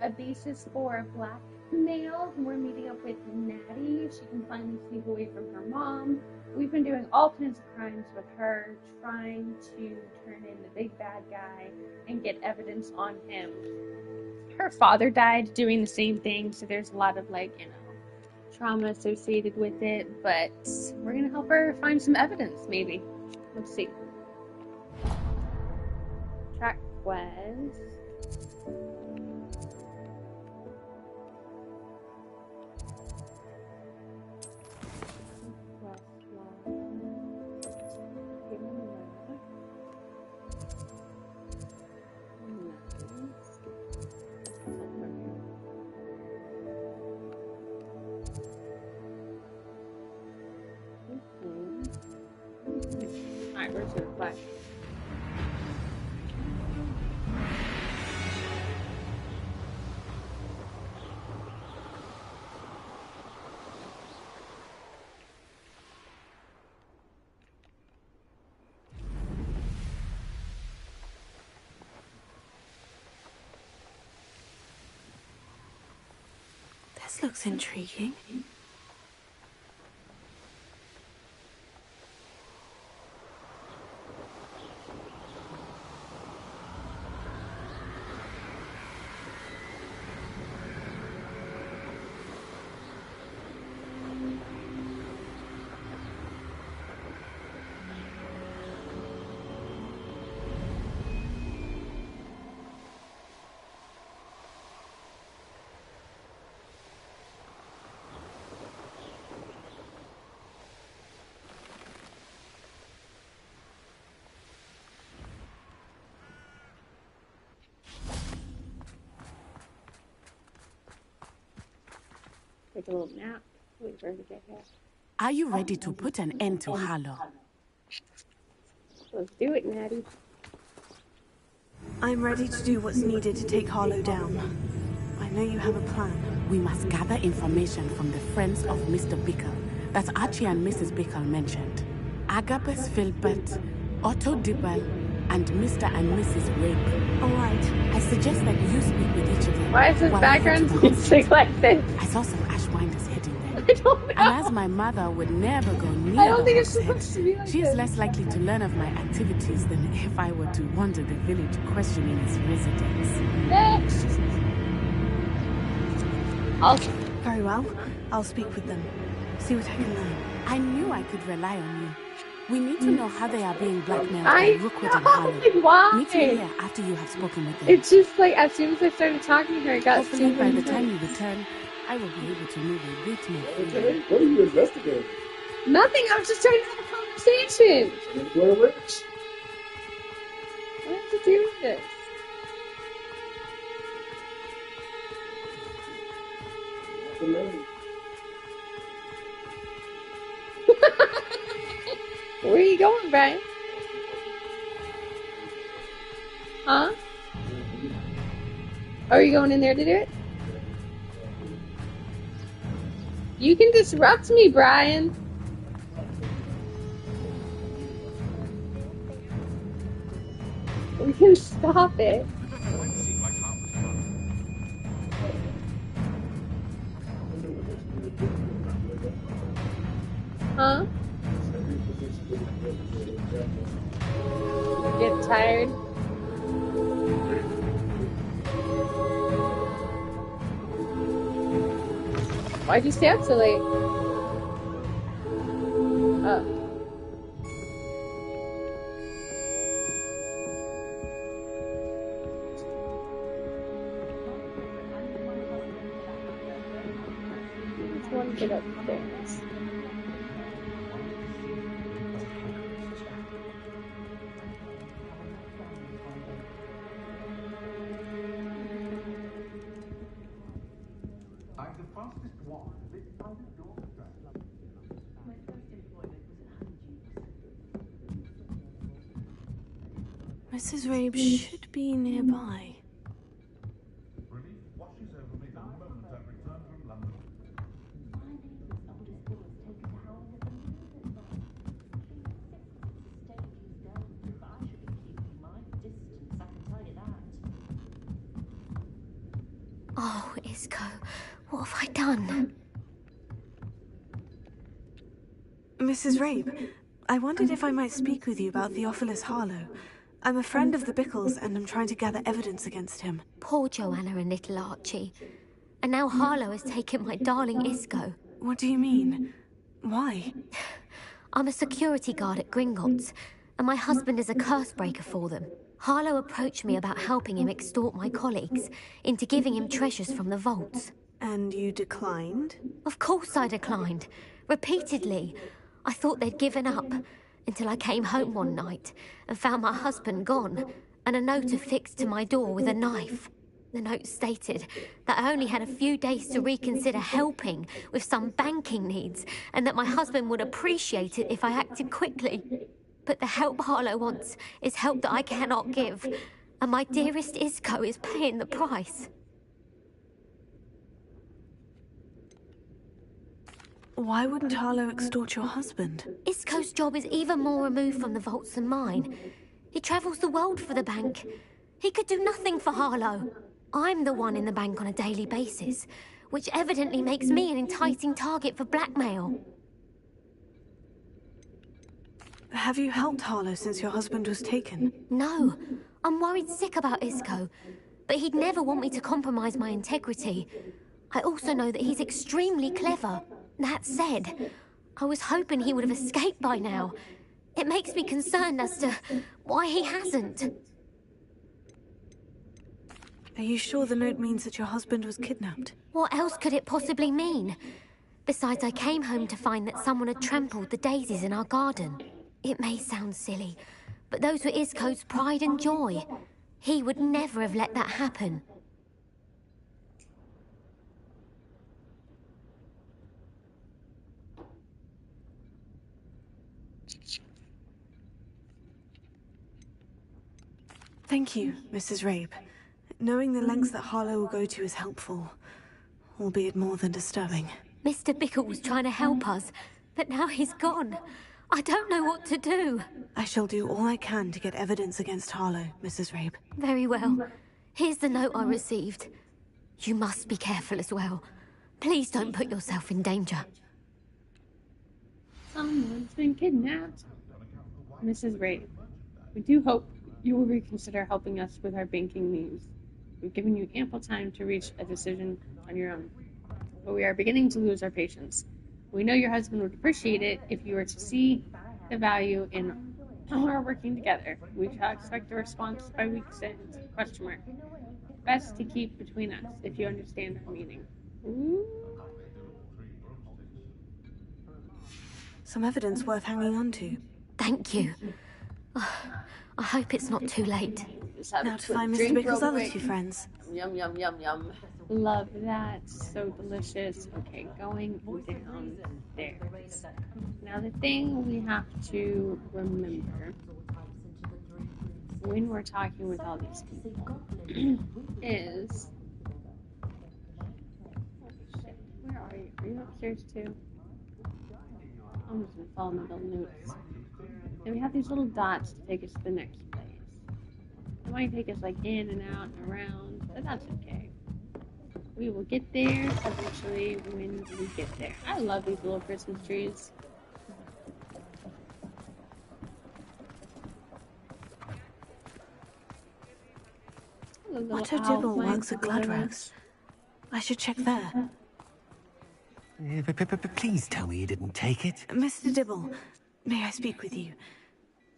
a basis for blackmail. We're meeting up with Natty. She can finally sneak away from her mom. We've been doing all kinds of crimes with her, trying to turn in the big bad guy and get evidence on him. Her father died doing the same thing, so there's a lot of, like, you know, trauma associated with it, but we're gonna help her find some evidence, maybe. Let's see. Track quest. Alright, where's your flash? This looks intriguing. Take a little nap. Wait for her to get here. Are you ready to put an end to Harlow? Let's do it, Natty. I'm ready to do what's needed to take Harlow down. I know you have a plan. We must gather information from the friends of Mr. Bickle that Archie and Mrs. Bickle mentioned. Agabus Philbert, Otto Dibble, and Mr. and Mrs. Rape. All right. I suggest that you speak with each of them. Why is this background music like this? I saw some ashwinders hidden there. I don't know. And as my mother would never go near I don't think the it's supposed to be like she is this. less likely to learn of my activities than if I were to wander the village questioning his residents. Next. Very well. I'll speak with them. See what I can learn. I knew I could rely on you. We need to know how they are being blackmailed I by Rookwood and know. Harlow. Why? Meet me here after you have spoken with them. It's just like as soon as I started talking to her, it got Hopefully super by the intense. time you return, I will be able to move a bit more freely. Okay, what are you investigating? Nothing. I was just trying to have a conversation. Blair Witch? What does it do with this? The name. Where are you going, Brian? Huh? Are you going in there to do it? You can disrupt me, Brian. We can stop it. Huh? Get tired? Why'd you stay up so late? Oh. Just want to get upstairs. Mrs. Rabe should be nearby. Relief washes over me the moment I return from London. Oh, Isco, what have I done? Mrs. Rabe, I wondered if I might speak with you about Theophilus Harlow. I'm a friend of the Bickles and I'm trying to gather evidence against him. Poor Joanna and little Archie. And now Harlow has taken my darling Isco. What do you mean? Why? I'm a security guard at Gringotts, and my husband is a curse breaker for them. Harlow approached me about helping him extort my colleagues into giving him treasures from the vaults. And you declined? Of course I declined. Repeatedly. I thought they'd given up, until I came home one night and found my husband gone, and a note affixed to my door with a knife. The note stated that I only had a few days to reconsider helping with some banking needs, and that my husband would appreciate it if I acted quickly. But the help Harlow wants is help that I cannot give, and my dearest Isco is paying the price. Why wouldn't Harlow extort your husband? Isco's job is even more removed from the vaults than mine. He travels the world for the bank. He could do nothing for Harlow. I'm the one in the bank on a daily basis, which evidently makes me an enticing target for blackmail. Have you helped Harlow since your husband was taken? No, I'm worried sick about Isco, but he'd never want me to compromise my integrity. I also know that he's extremely clever. That said, I was hoping he would have escaped by now. It makes me concerned as to why he hasn't. Are you sure the note means that your husband was kidnapped? What else could it possibly mean? Besides, I came home to find that someone had trampled the daisies in our garden. It may sound silly, but those were Isco's pride and joy. He would never have let that happen. Thank you, Mrs. Rabe. Knowing the lengths that Harlow will go to is helpful, albeit more than disturbing. Mr. Bickle was trying to help us, but now he's gone. I don't know what to do. I shall do all I can to get evidence against Harlow, Mrs. Rabe. Very well. Here's the note I received. You must be careful as well. Please don't put yourself in danger. Someone's been kidnapped. Mrs. Ray, we do hope you will reconsider helping us with our banking needs. We've given you ample time to reach a decision on your own, but we are beginning to lose our patience. We know your husband would appreciate it if you were to see the value in our working together. We shall expect a response by week's end. Question mark. Best to keep between us, if you understand our meaning. Ooh. Some evidence worth hanging on to. Thank you. I hope it's not too late. Now to find Mr. Bickle's other two friends. Yum, yum, yum, yum. Love that. So delicious. Okay, going down there. Now the thing we have to remember when we're talking with all these people is... Oh shit, where are you? Are you upstairs too? I'm just gonna follow my little notes. And we have these little dots to take us to the next place. It might take us like in and out and around, but that's okay. We will get there eventually when we get there. I love these little Christmas trees. Otto Dibble works at Gladrags. I should check there. Please tell me you didn't take it. Mr. Dibble, may I speak with you?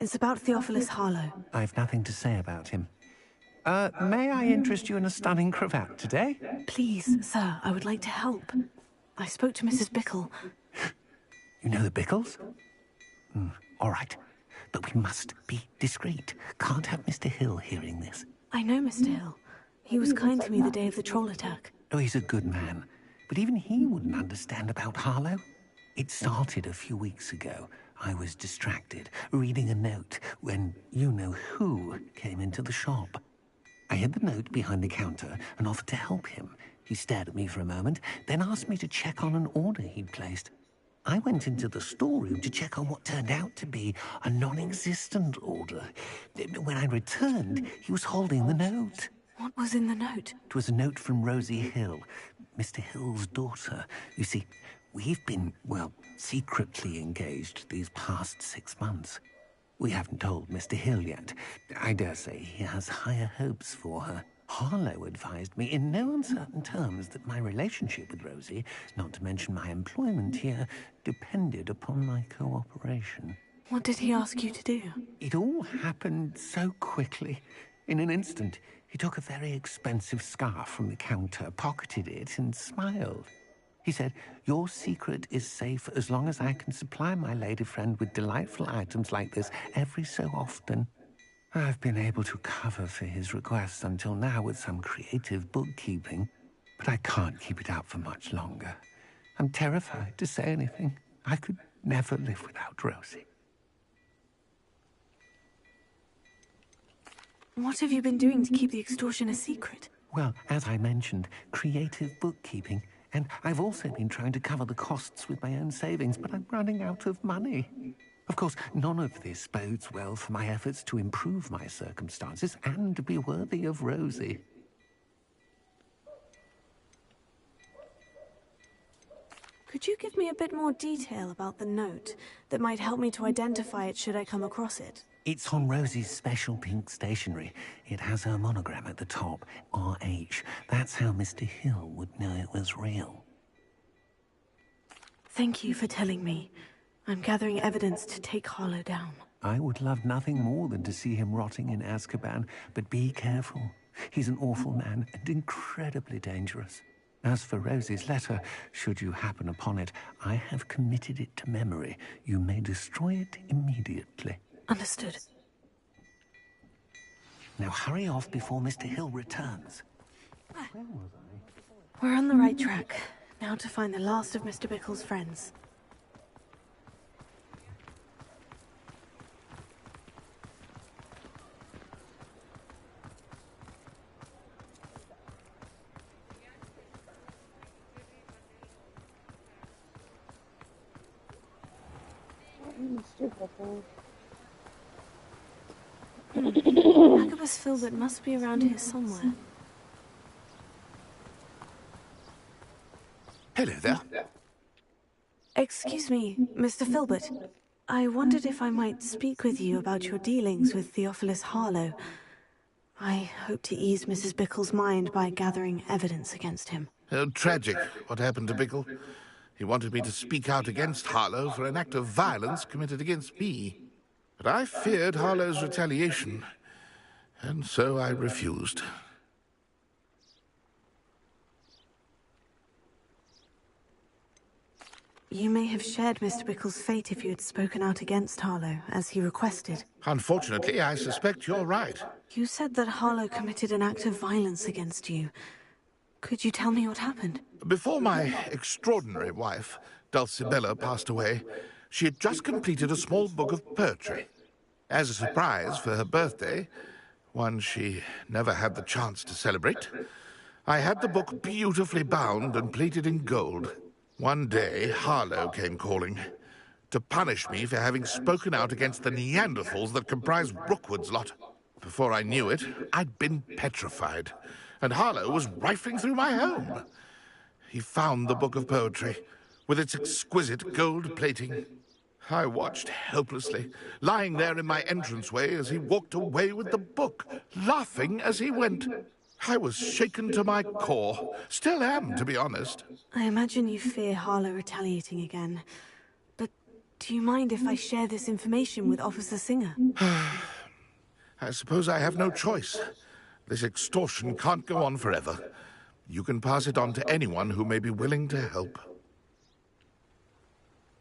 It's about Theophilus Harlow. I've nothing to say about him. May I interest you in a stunning cravat today? Please, sir, I would like to help. I spoke to Mrs. Bickle. You know the Bickles? All right. But we must be discreet. Can't have Mr. Hill hearing this. I know Mr. Hill. He was kind to me the day of the troll attack. Oh, he's a good man. But even he wouldn't understand about Harlow. It started a few weeks ago. I was distracted, reading a note, when you-know-who came into the shop. I hid the note behind the counter and offered to help him. He stared at me for a moment, then asked me to check on an order he'd placed. I went into the storeroom to check on what turned out to be a non-existent order. When I returned, he was holding the note. What was in the note? It was a note from Rosie Hill, Mr. Hill's daughter. You see, we've been, well, secretly engaged these past 6 months. We haven't told Mr. Hill yet. I dare say he has higher hopes for her. Harlow advised me in no uncertain terms that my relationship with Rosie, not to mention my employment here, depended upon my cooperation. What did he ask you to do? It all happened so quickly. In an instant, he took a very expensive scarf from the counter, pocketed it, and smiled. He said, "Your secret is safe as long as I can supply my lady friend with delightful items like this every so often." I've been able to cover for his requests until now with some creative bookkeeping, but I can't keep it up for much longer. I'm terrified to say anything. I could never live without Rosie. What have you been doing to keep the extortion a secret? Well, as I mentioned, creative bookkeeping. And I've also been trying to cover the costs with my own savings, but I'm running out of money. Of course, none of this bodes well for my efforts to improve my circumstances and be worthy of Rosie. Could you give me a bit more detail about the note that might help me to identify it should I come across it? It's on Rosie's special pink stationery. It has her monogram at the top, RH. That's how Mr. Hill would know it was real. Thank you for telling me. I'm gathering evidence to take Harlow down. I would love nothing more than to see him rotting in Azkaban, but be careful. He's an awful man and incredibly dangerous. As for Rosie's letter, should you happen upon it, I have committed it to memory. You may destroy it immediately. Understood. Now hurry off before Mr. Hill returns. We're on the right track. Now to find the last of Mr. Bickle's friends. Mr. Bickle. Agabus Filbert must be around here somewhere. Hello there. Excuse me, Mr. Filbert. I wondered if I might speak with you about your dealings with Theophilus Harlow. I hope to ease Mrs. Bickle's mind by gathering evidence against him. Oh, tragic what happened to Bickle. He wanted me to speak out against Harlow for an act of violence committed against me. But I feared Harlow's retaliation, and so I refused. You may have shared Mr. Bickle's fate if you had spoken out against Harlow, as he requested. Unfortunately, I suspect you're right. You said that Harlow committed an act of violence against you. Could you tell me what happened? Before my extraordinary wife, Dulcibella, passed away, she had just completed a small book of poetry. As a surprise for her birthday, one she never had the chance to celebrate, I had the book beautifully bound and plated in gold. One day, Harlow came calling to punish me for having spoken out against the Neanderthals that comprise Rookwood's lot. Before I knew it, I'd been petrified, and Harlow was rifling through my home. He found the book of poetry, with its exquisite gold plating. I watched helplessly, lying there in my entranceway as he walked away with the book, laughing as he went. I was shaken to my core. Still am, to be honest. I imagine you fear Harlow retaliating again. But do you mind if I share this information with Officer Singer? I suppose I have no choice. This extortion can't go on forever. You can pass it on to anyone who may be willing to help.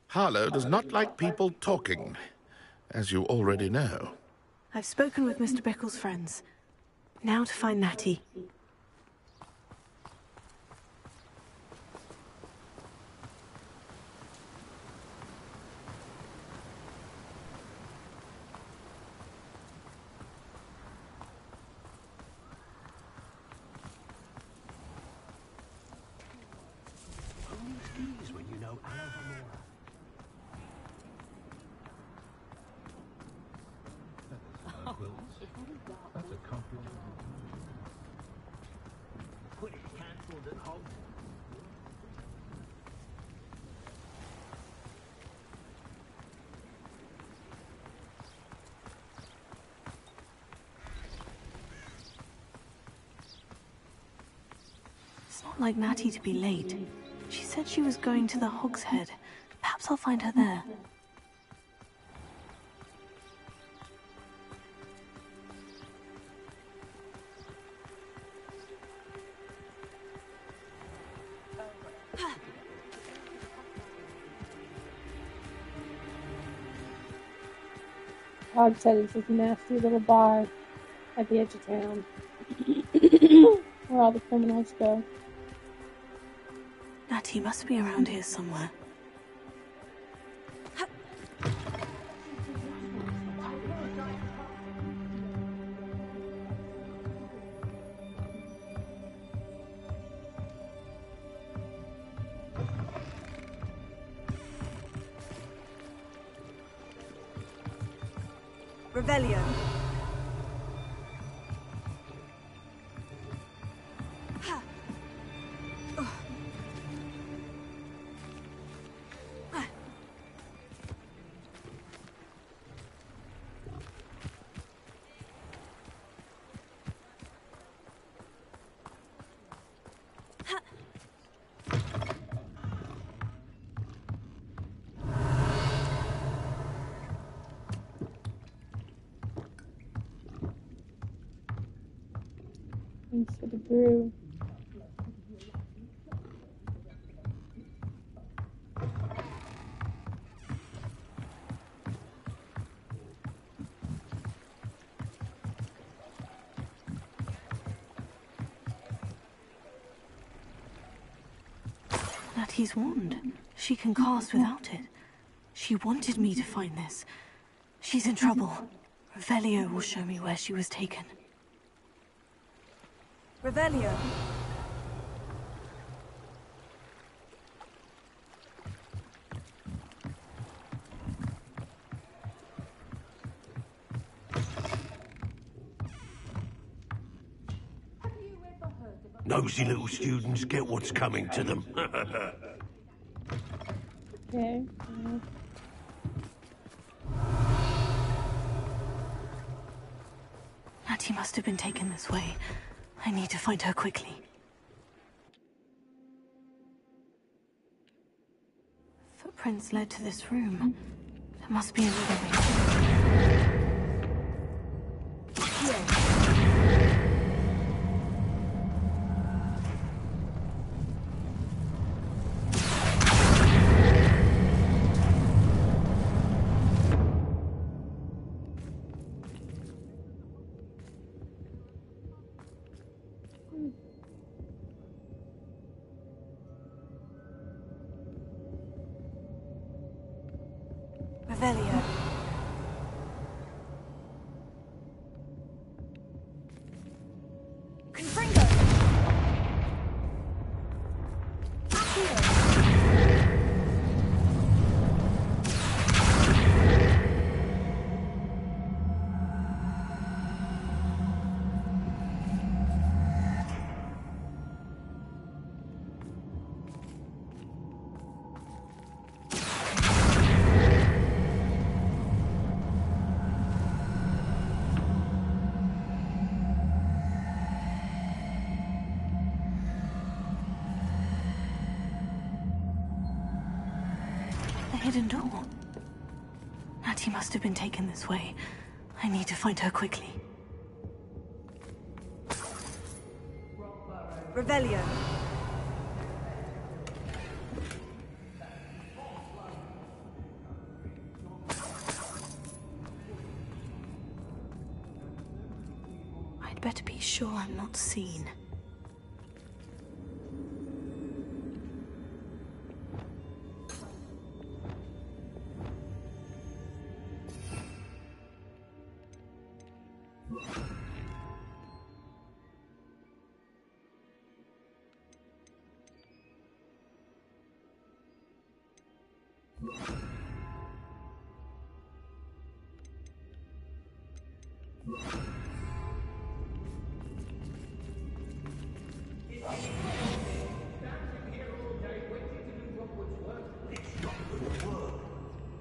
Harlow does not like people talking, as you already know. I've spoken with Mr. Bickle's friends. Now to find Natty. not like Natty to be late. She said she was going to the Hog's Head. Perhaps I'll find her there. Hog said it's this nasty little bar at the edge of town where all the criminals go. Natty must be around here somewhere. Revelio. Thanks for the brew. Natty's wand. She can cast without it. She wanted me to find this. She's in trouble. Revelio will show me where she was taken. Revelio. Nosy little students get what's coming to them. Okay. Natty must have been taken this way. I need to find her quickly. Footprints led to this room. There must be another way. Revelio. Confringo. Hidden door. Natty must have been taken this way. I need to find her quickly. Revelio. I'd better be sure I'm not seen.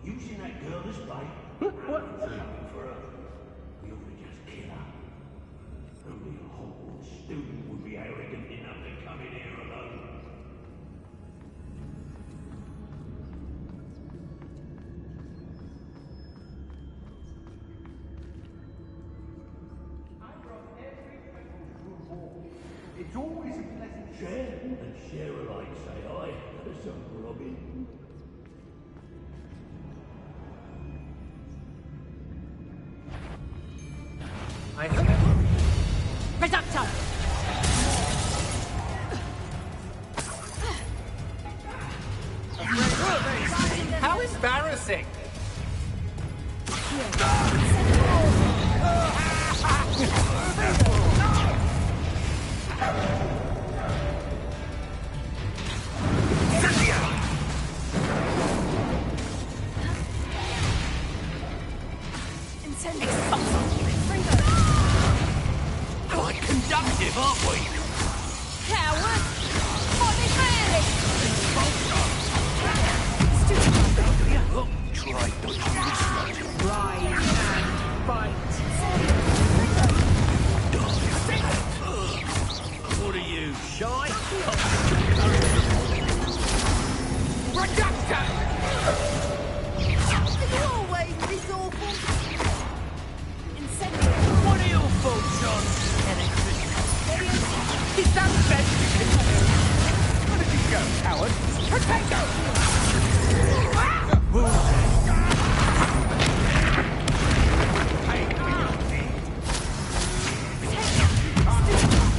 Using that girl as bait? What? For her. We ought to just kill her. Only a Hogwarts student would be arrogant enough to come in here alone. and share alike, say I. Some groggy. I hope. Reducto! How embarrassing! Quite conductive, aren't we? Coward! Body fairly! Try dodging this one. Rise and bite! What are you, shy? Reducto! You always this awful! Incendio! What are your faults, John? Is that best you can do? Where did you go, coward? Potato!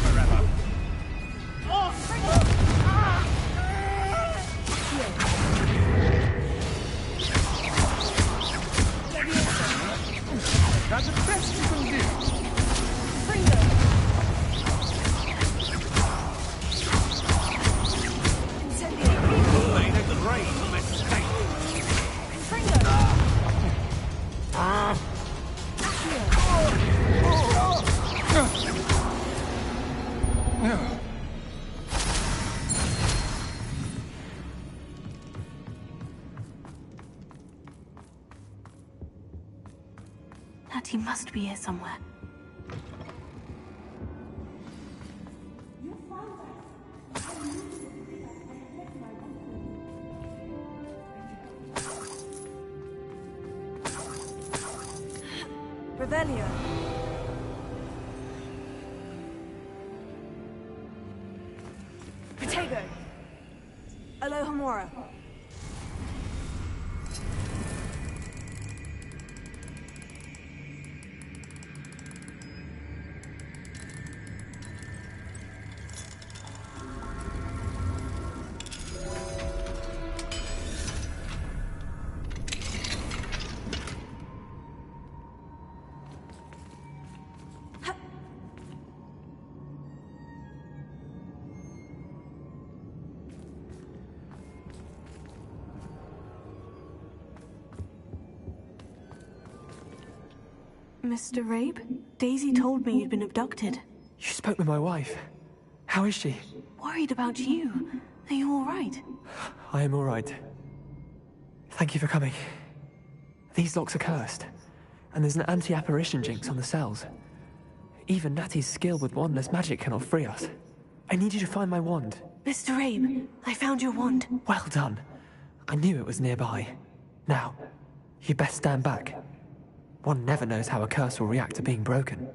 Forever. That's the best you can do. Made a great mistake. Natty must be here somewhere. Revelio. Protego. Alohomora. Mr. Rabe? Daisy told me you'd been abducted. You spoke with my wife. How is she? Worried about you. Are you all right? I am all right. Thank you for coming. These locks are cursed, and there's an anti-apparition jinx on the cells. Even Natty's skill with wandless magic cannot free us. I need you to find my wand. Mr. Rabe, I found your wand. Well done. I knew it was nearby. Now, you best stand back. One never knows how a curse will react to being broken.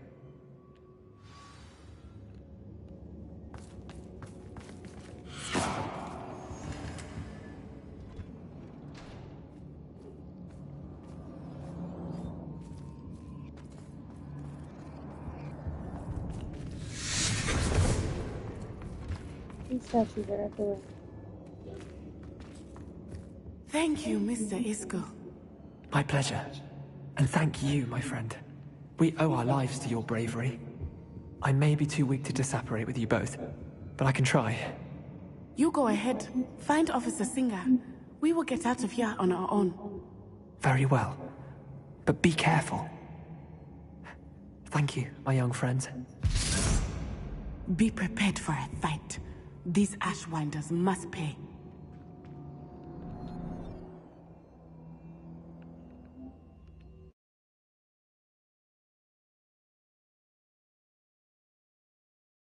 These statues are everywhere. Thank you, Mr. Isco. My pleasure. And thank you, my friend. We owe our lives to your bravery. I may be too weak to disapparate with you both, but I can try. You go ahead. Find Officer Singer. We will get out of here on our own. Very well. But be careful. Thank you, my young friends. Be prepared for a fight. These Ashwinders must pay.